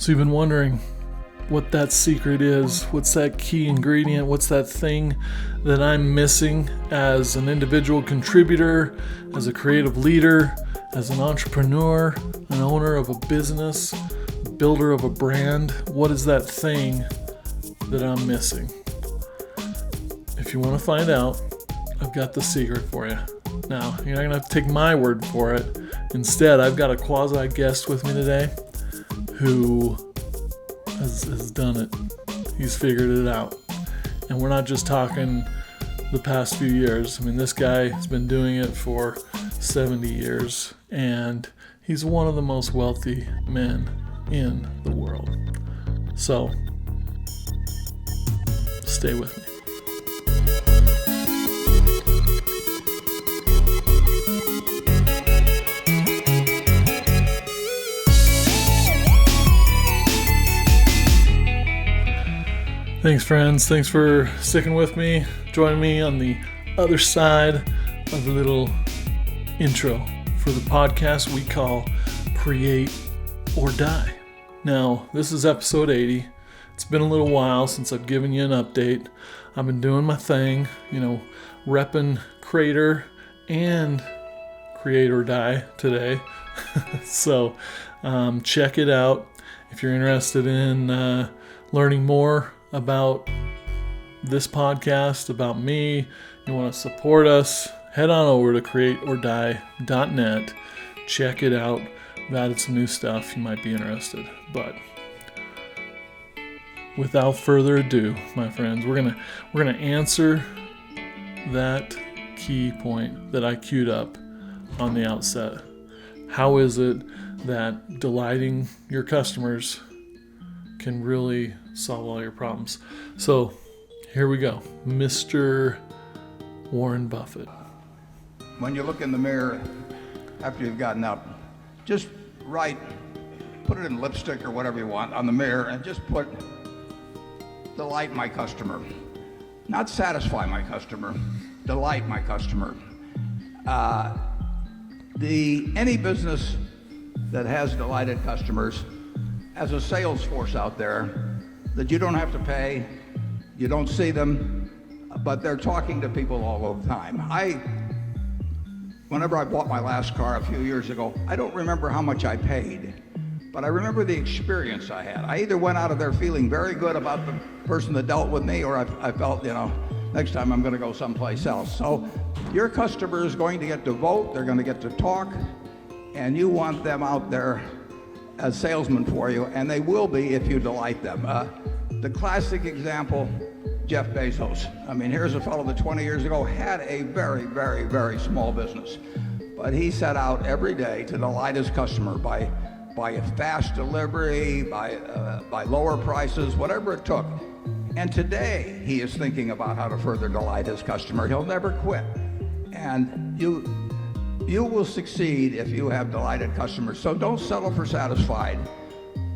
So you've been wondering what that secret is, what's that key ingredient, what's that thing that I'm missing as an individual contributor, as a creative leader, as an entrepreneur, an owner of a business, builder of a brand. What is that thing that I'm missing? If you want to find out, I've got the secret for you. Now, you're not going to have to take my word for it. Instead, I've got a quasi guest with me today who has done it. He's figured it out. And we're not just talking the past few years. I mean, this guy has been doing it for 70 years, and he's one of the most wealthy men in the world. So, stay with me. Thanks, friends. Thanks for sticking with me. Join me on the other side of the little intro for the podcast we call Create or Die. Now, this is episode 80. It's been a little while since I've given you an update. I've been doing my thing, repping Creator and Create or Die today. So check it out. If you're interested in learning more about this podcast, about me, you want to support us, head on over to cre8ordie.net. Check it out. I've added some new stuff. You might be interested. But without further ado, my friends, we're gonna answer that key point that I queued up on the outset. How is it that delighting your customers can really solve all your problems? So here we go. Mr. Warren Buffett. When you look in the mirror after you've gotten up, just put it in lipstick or whatever you want on the mirror and just put delight my customer. Not satisfy my customer, delight my customer. Any business that has delighted customers has a sales force out there that you don't have to pay, you don't see them, but they're talking to people all the time. Whenever I bought my last car a few years ago, I don't remember how much I paid, but I remember the experience I had. I either went out of there feeling very good about the person that dealt with me, or I felt, next time I'm going to go someplace else. So your customer is going to get to vote, they're going to get to talk, and you want them out there as salesmen for you, and they will be if you delight them. The classic example, Jeff Bezos. I mean, here's a fellow that 20 years ago had a very, very, very small business, but he set out every day to delight his customer by a fast delivery, by lower prices, whatever it took. And today he is thinking about how to further delight his customer. He'll never quit. And you will succeed if you have delighted customers. So don't settle for satisfied.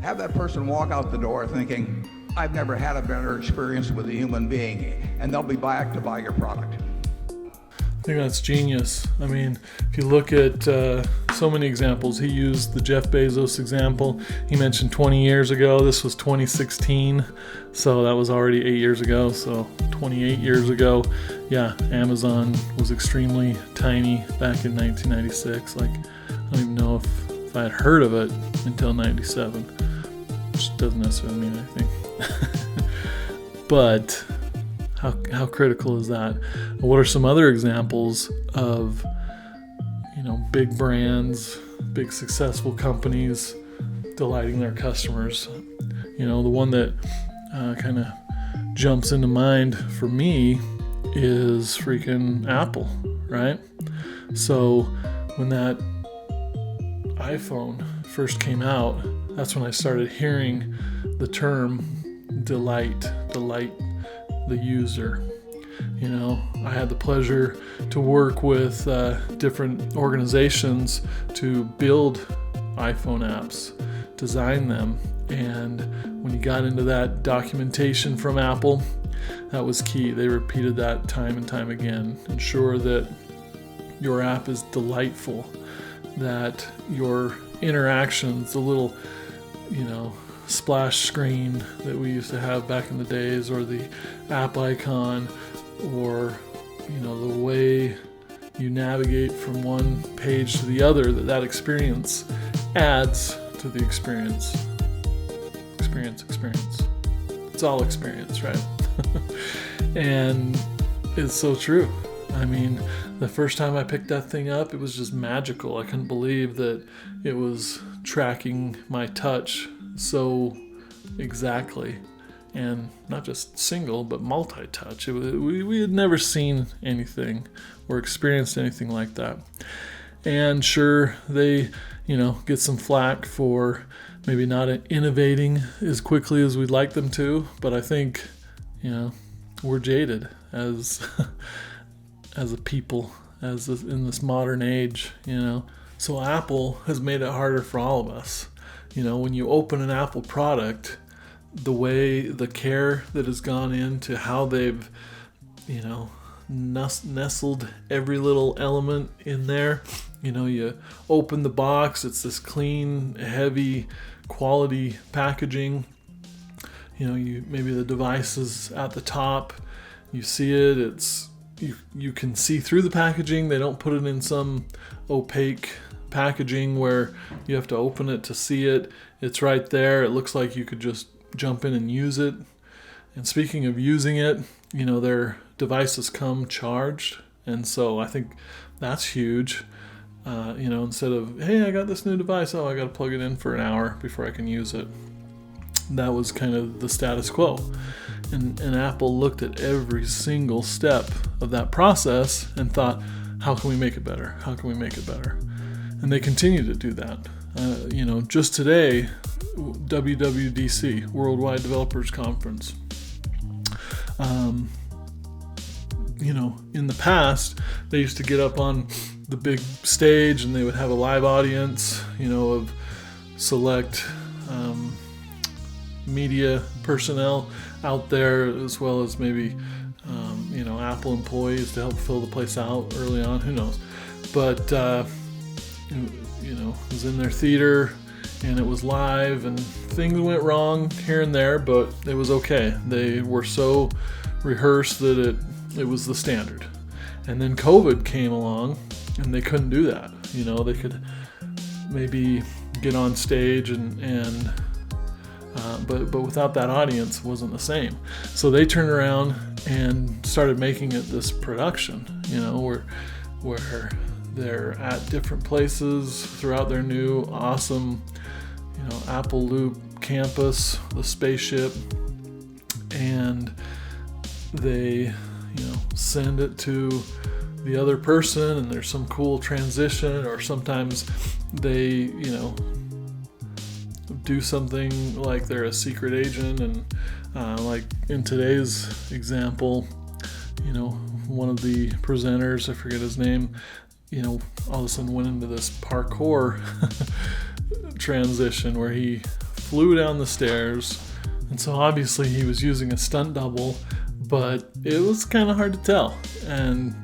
Have that person walk out the door thinking, I've never had a better experience with a human being, and they'll be back to buy your product. I think that's genius. I mean, if you look at so many examples, he used the Jeff Bezos example. He mentioned 20 years ago. This was 2016, so that was already 8 years ago. So 28 years ago, yeah, Amazon was extremely tiny back in 1996. Like, I don't even know if I had heard of it until 97, which doesn't necessarily mean anything. But how critical is that? What are some other examples of, big brands, big successful companies delighting their customers? The one that kind of jumps into mind for me is freaking Apple, right? So when that iPhone first came out, that's when I started hearing the term delight the user. I had the pleasure to work with different organizations to build iPhone apps, design them, and when you got into that documentation from Apple, that was key. They repeated that time and time again. Ensure that your app is delightful, that your interactions, the little, splash screen that we used to have back in the days, or the app icon, or the way you navigate from one page to the other, that experience adds to the experience. Experience. It's all experience, right? And it's so true. I mean, the first time I picked that thing up, it was just magical. I couldn't believe that it was tracking my touch so exactly. And not just single, but multi-touch. We had never seen anything or experienced anything like that. And sure, they, get some flack for maybe not innovating as quickly as we'd like them to. But I think, we're jaded as as a people, in this modern age, So Apple has made it harder for all of us. When you open an Apple product, the care that has gone into how they've, nestled every little element in there. You open the box, it's this clean, heavy, quality packaging. Maybe the device is at the top. You see it. You can see through the packaging. They don't put it in some opaque packaging where you have to open it to see it. It's right there. It looks like you could just jump in and use it. And speaking of using it, their devices come charged. And so I think that's huge. Instead of, hey, I got this new device. Oh, I got to plug it in for an hour before I can use it. That was kind of the status quo. And Apple looked at every single step of that process and thought, how can we make it better? How can we make it better? And they continue to do that. Just today, WWDC, Worldwide Developers Conference. In the past, they used to get up on the big stage and they would have a live audience, of select media personnel out there, as well as maybe, Apple employees to help fill the place out early on. Who knows? But, it was in their theater and it was live and things went wrong here and there, but it was okay. They were so rehearsed that it was the standard. And then COVID came along and they couldn't do that. They could maybe get on stage but without that audience, it wasn't the same. So they turned around and started making it this production, where they're at different places throughout their new awesome, Apple Loop campus, the spaceship, and they, send it to the other person, and there's some cool transition, or sometimes they, do something like they're a secret agent, and like in today's example, one of the presenters, I forget his name, all of a sudden went into this parkour transition where he flew down the stairs, and so obviously he was using a stunt double, but it was kind of hard to tell. And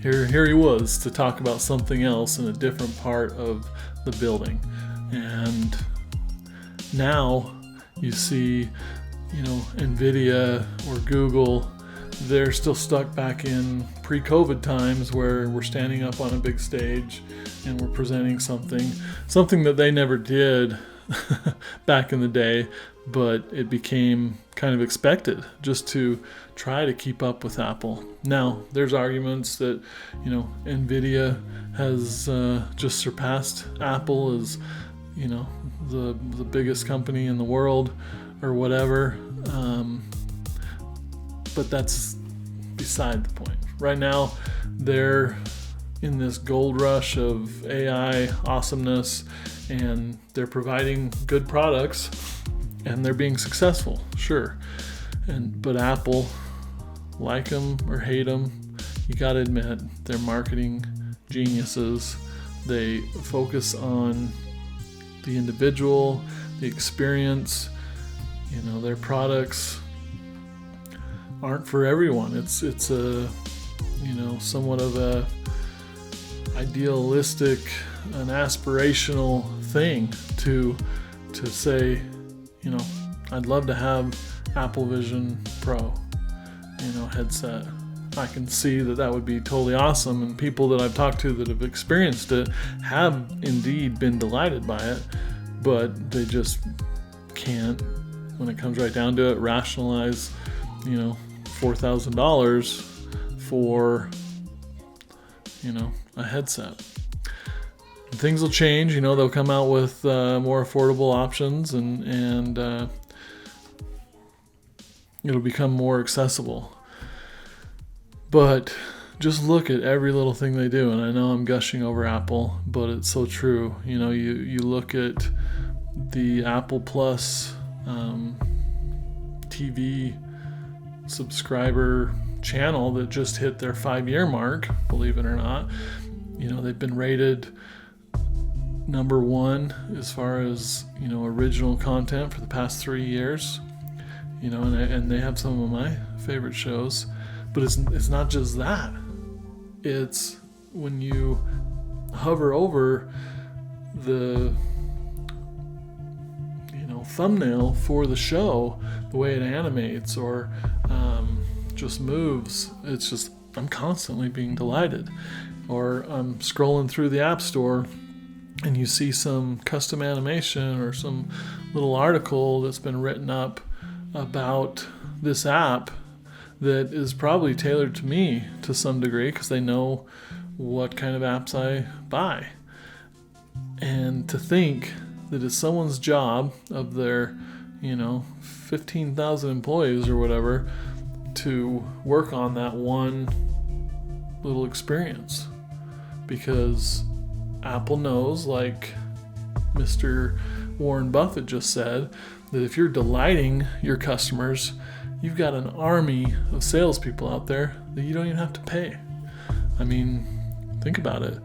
here he was to talk about something else in a different part of the building. And now you see, NVIDIA or Google, they're still stuck back in pre-COVID times where we're standing up on a big stage and we're presenting something that they never did back in the day, but it became kind of expected just to try to keep up with Apple. Now, there's arguments that, NVIDIA has just surpassed Apple as, the biggest company in the world or whatever. But that's beside the point. Right now, they're in this gold rush of AI awesomeness, and they're providing good products, and they're being successful, sure. But Apple, like them or hate them, you got to admit, they're marketing geniuses. They focus on the individual, the experience. Their products aren't for everyone. It's a somewhat of a idealistic, an aspirational thing to say, I'd love to have Apple Vision Pro, headset. I can see that would be totally awesome, and people that I've talked to that have experienced it have indeed been delighted by it, but they just can't, when it comes right down to it, rationalize, $4,000 for, a headset. And things will change, they'll come out with more affordable options, and it'll become more accessible. But just look at every little thing they do, and I know I'm gushing over Apple, but it's so true. You look at the Apple Plus TV subscriber channel that just hit their 5-year mark, believe it or not. They've been rated number 1 as far as, original content for the past 3 years. And they have some of my favorite shows. But it's not just that. It's when you hover over the thumbnail for the show, the way it animates or just moves. It's just, I'm constantly being delighted. Or I'm scrolling through the App Store and you see some custom animation or some little article that's been written up about this app that is probably tailored to me to some degree because they know what kind of apps I buy. And to think that it's someone's job of their, 15,000 employees or whatever to work on that one little experience. Because Apple knows, like Mr. Warren Buffett just said, that if you're delighting your customers, you've got an army of salespeople out there that you don't even have to pay. I mean, think about it.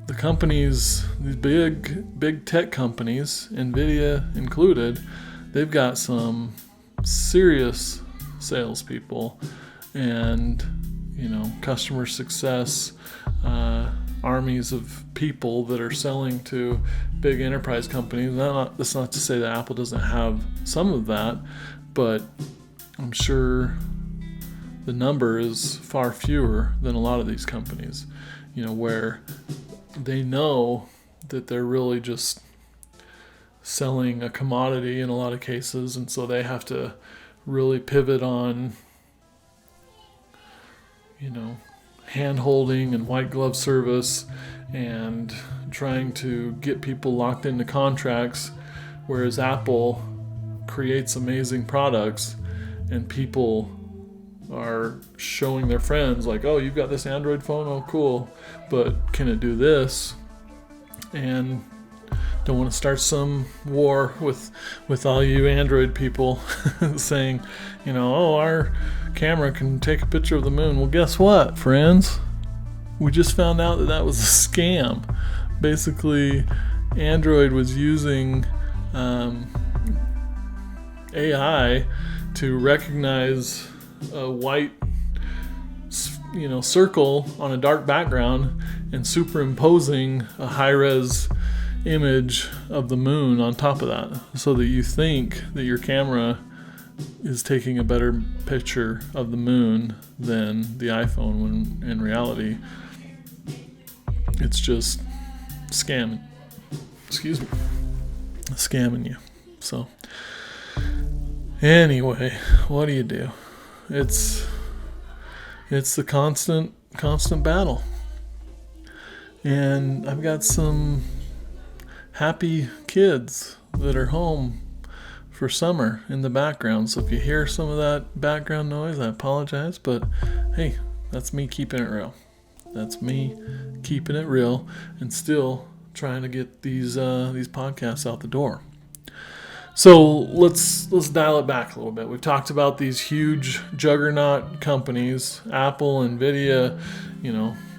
The companies, these big tech companies, NVIDIA included, they've got some serious salespeople and, customer success, armies of people that are selling to big enterprise companies. That's not to say that Apple doesn't have some of that, but I'm sure the number is far fewer than a lot of these companies, where they know that they're really just selling a commodity in a lot of cases, and so they have to really pivot on, hand-holding and white glove service and trying to get people locked into contracts, whereas Apple creates amazing products and people are showing their friends like, oh, you've got this Android phone, oh cool, but can it do this? And don't want to start some war with all you Android people saying, oh, our camera can take a picture of the moon. Well, guess what, friends? We just found out that was a scam. Basically, Android was using AI to recognize a white circle on a dark background and superimposing a high-res image of the moon on top of that, so that you think that your camera is taking a better picture of the moon than the iPhone, when in reality it's just scamming you. So anyway, what do you do? It's the constant battle. And I've got some happy kids that are home for summer in the background. So if you hear some of that background noise, I apologize, but hey, that's me keeping it real. That's me keeping it real and still trying to get these podcasts out the door. So let's dial it back a little bit. We've talked about these huge juggernaut companies, Apple, NVIDIA,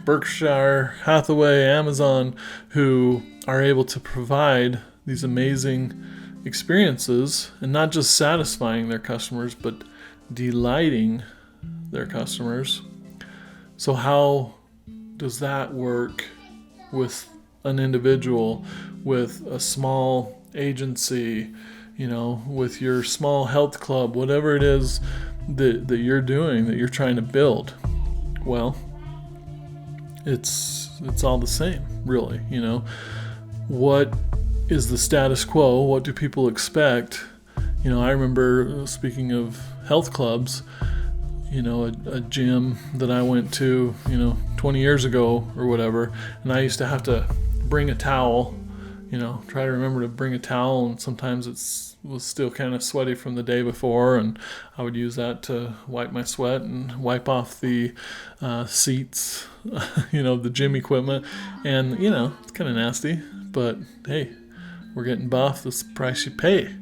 Berkshire Hathaway, Amazon, who are able to provide these amazing experiences and not just satisfying their customers, but delighting their customers. So how does that work with an individual, with a small agency, with your small health club, whatever it is that you're doing, that you're trying to build. Well, it's all the same, really. What is the status quo? What do people expect? I remember, speaking of health clubs, a gym that I went to, 20 years ago or whatever, and I used to have to bring a towel, try to remember to bring a towel, and sometimes was still kind of sweaty from the day before, and I would use that to wipe my sweat and wipe off the seats, the gym equipment, and, it's kind of nasty, but hey, we're getting buff, this is the price you pay.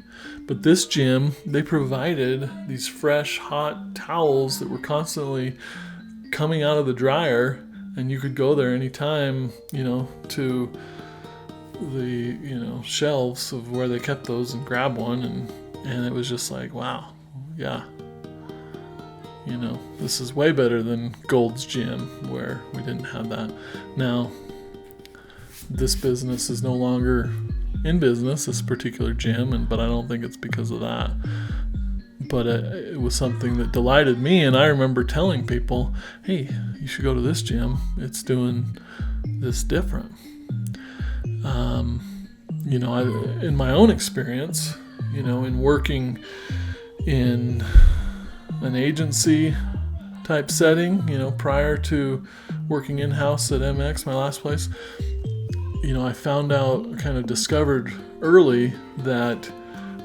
But this gym, they provided these fresh, hot towels that were constantly coming out of the dryer, and you could go there anytime, to the, shelves of where they kept those and grab one, and it was just like, wow, yeah. This is way better than Gold's Gym, where we didn't have that. Now, this business is no longer in business, this particular gym, but I don't think it's because of that. But it was something that delighted me, and I remember telling people, hey, you should go to this gym, it's doing this different. In my own experience, in working in an agency type setting, prior to working in-house at MX, my last place, I found out, kind of discovered early, that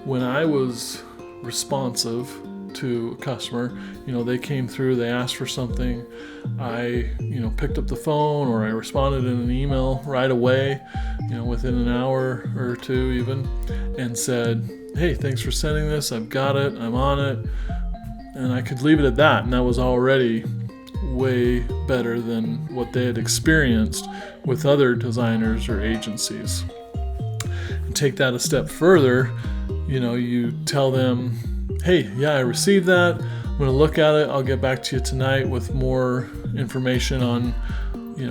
when I was responsive to a customer, they came through, they asked for something, I, picked up the phone, or I responded in an email right away, within an hour or two even, and said, hey, thanks for sending this, I've got it, I'm on it, and I could leave it at that, and that was already way better than what they had experienced with other designers or agencies. And take that a step further, you tell them, hey, yeah, I received that, I'm going to look at it, I'll get back to you tonight with more information on,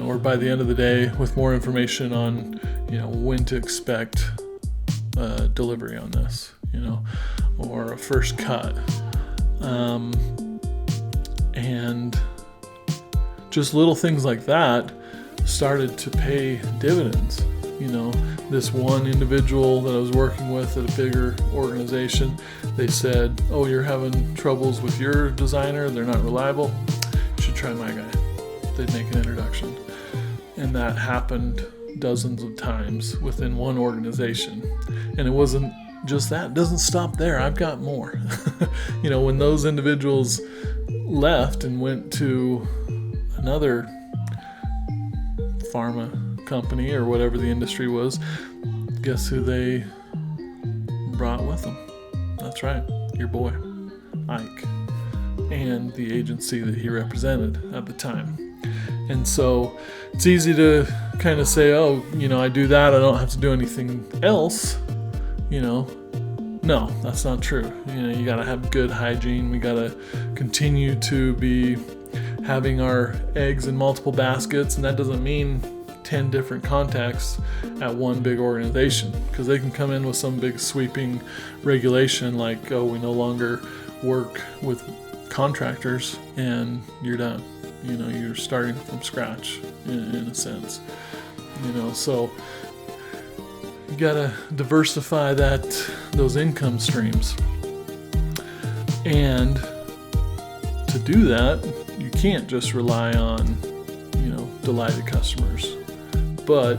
or by the end of the day with more information on, when to expect delivery on this, or a first cut. And just little things like that started to pay dividends. This one individual that I was working with at a bigger organization, they said, oh, you're having troubles with your designer, they're not reliable, you should try my guy. They'd make an introduction. And that happened dozens of times within one organization. And it wasn't just that, it doesn't stop there, I've got more. When those individuals left and went to another pharma company or whatever the industry was, guess who they brought with them? That's right, your boy, Ike, and the agency that he represented at the time. And so it's easy to kind of say, oh, I do that, I don't have to do anything else. No, that's not true. You got to have good hygiene. We got to continue to be having our eggs in multiple baskets, and that doesn't mean 10 different contacts at one big organization, because they can come in with some big sweeping regulation like, oh, we no longer work with contractors, and you're done. You're starting from scratch in a sense. So you gotta diversify those income streams, and to do that, you can't just rely on delighted customers. But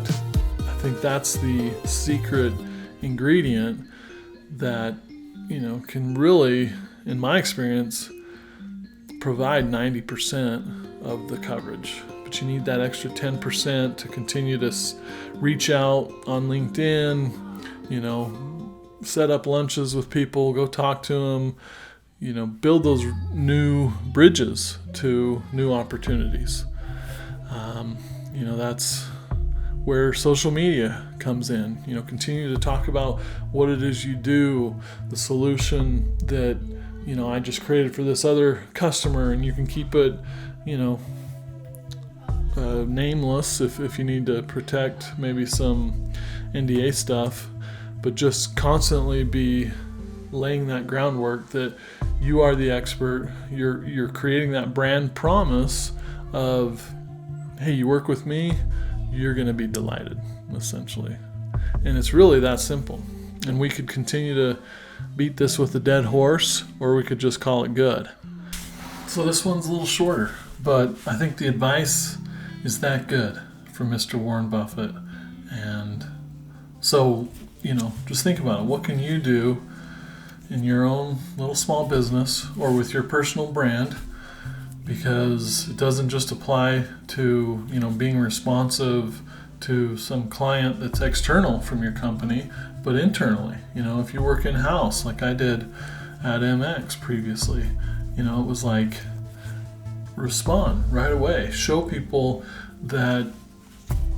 I think that's the secret ingredient that can really, in my experience, provide 90% of the coverage. But you need that extra 10% to continue to reach out on LinkedIn, set up lunches with people, go talk to them, build those new bridges to new opportunities. That's where social media comes in. Continue to talk about what it is you do, the solution that, I just created for this other customer, and you can keep it, nameless if you need to protect maybe some NDA stuff, but just constantly be laying that groundwork that you are the expert. You're creating that brand promise of, hey, you work with me, you're going to be delighted, essentially. And it's really that simple. And we could continue to beat this with a dead horse, or we could just call it good. So this one's a little shorter, but I think the advice is that good from Mr. Warren Buffett. And so, just think about it. What can you do in your own little small business or with your personal brand? Because it doesn't just apply to, being responsive to some client that's external from your company, but internally. If you work in-house like I did at MX previously, it was like, respond right away. Show people that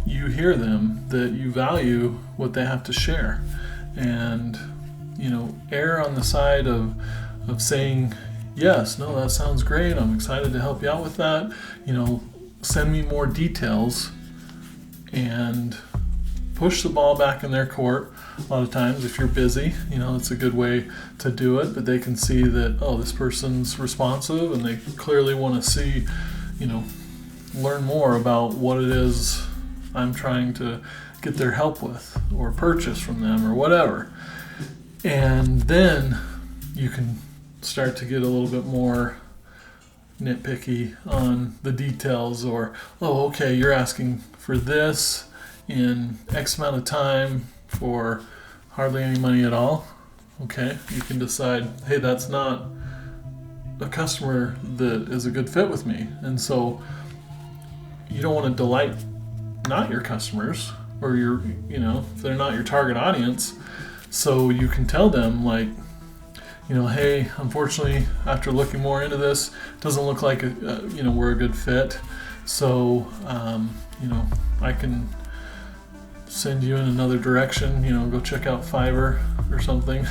you hear them, that you value what they have to share. And, err on the side of saying, yes, no, that sounds great, I'm excited to help you out with that. Send me more details, and push the ball back in their court. A lot of times, if you're busy, it's a good way to do it, but they can see that, oh, this person's responsive, and they clearly want to see, learn more about what it is I'm trying to get their help with or purchase from them or whatever. And then you can start to get a little bit more nitpicky on the details, or, oh, okay, you're asking for this in X amount of time for hardly any money at all. Okay, you can decide, hey, that's not a customer that is a good fit with me. And so you don't want to delight not your customers, or if they're not your target audience. So you can tell them, like, hey, unfortunately, after looking more into this, it doesn't look like we're a good fit. So I can send you in another direction. Go check out Fiverr or something.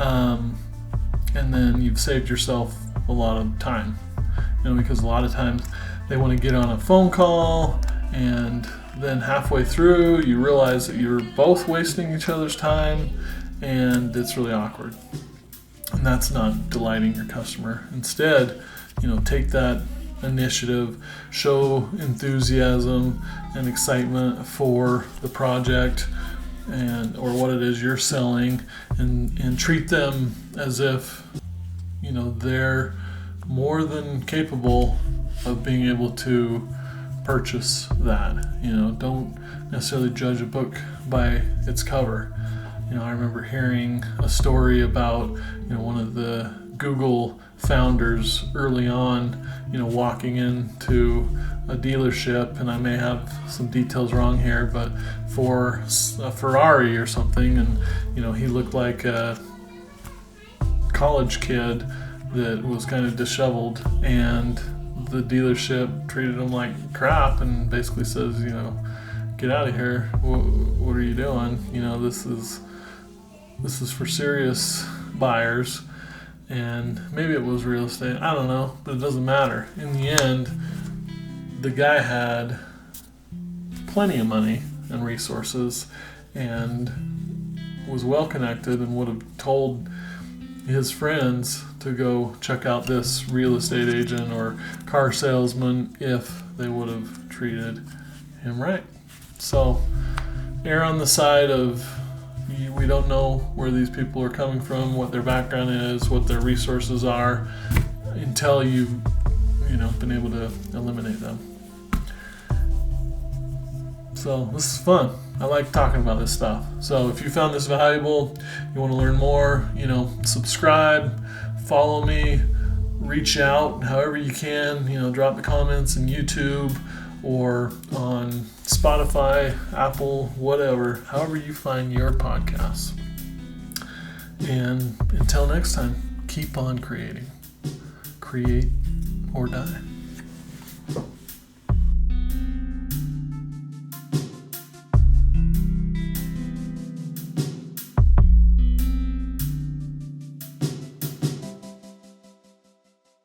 And then you've saved yourself a lot of time. Because a lot of times they want to get on a phone call, and then halfway through you realize that you're both wasting each other's time, and it's really awkward. And that's not delighting your customer. Instead, take that initiative, show enthusiasm and excitement for the project or what it is you're selling, and treat them as if they're more than capable of being able to purchase that. Don't necessarily judge a book by its cover. I remember hearing a story about one of the Google founders early on, walking into a dealership, and I may have some details wrong here, but for a Ferrari or something, and he looked like a college kid that was kind of disheveled, and the dealership treated him like crap and basically says, get out of here. What are you doing? This is for serious buyers. And maybe it was real estate, I don't know, but it doesn't matter. In the end, the guy had plenty of money and resources, and was well connected, and would have told his friends to go check out this real estate agent or car salesman if they would have treated him right. So err on the side of, we don't know where these people are coming from, what their background is, what their resources are, until you've been able to eliminate them. So this is fun. I like talking about this stuff. So if you found this valuable, you want to learn more, subscribe, follow me, reach out however you can, drop the comments in YouTube or on Spotify, Apple, whatever, however you find your podcasts. And until next time, keep on creating. Create or die.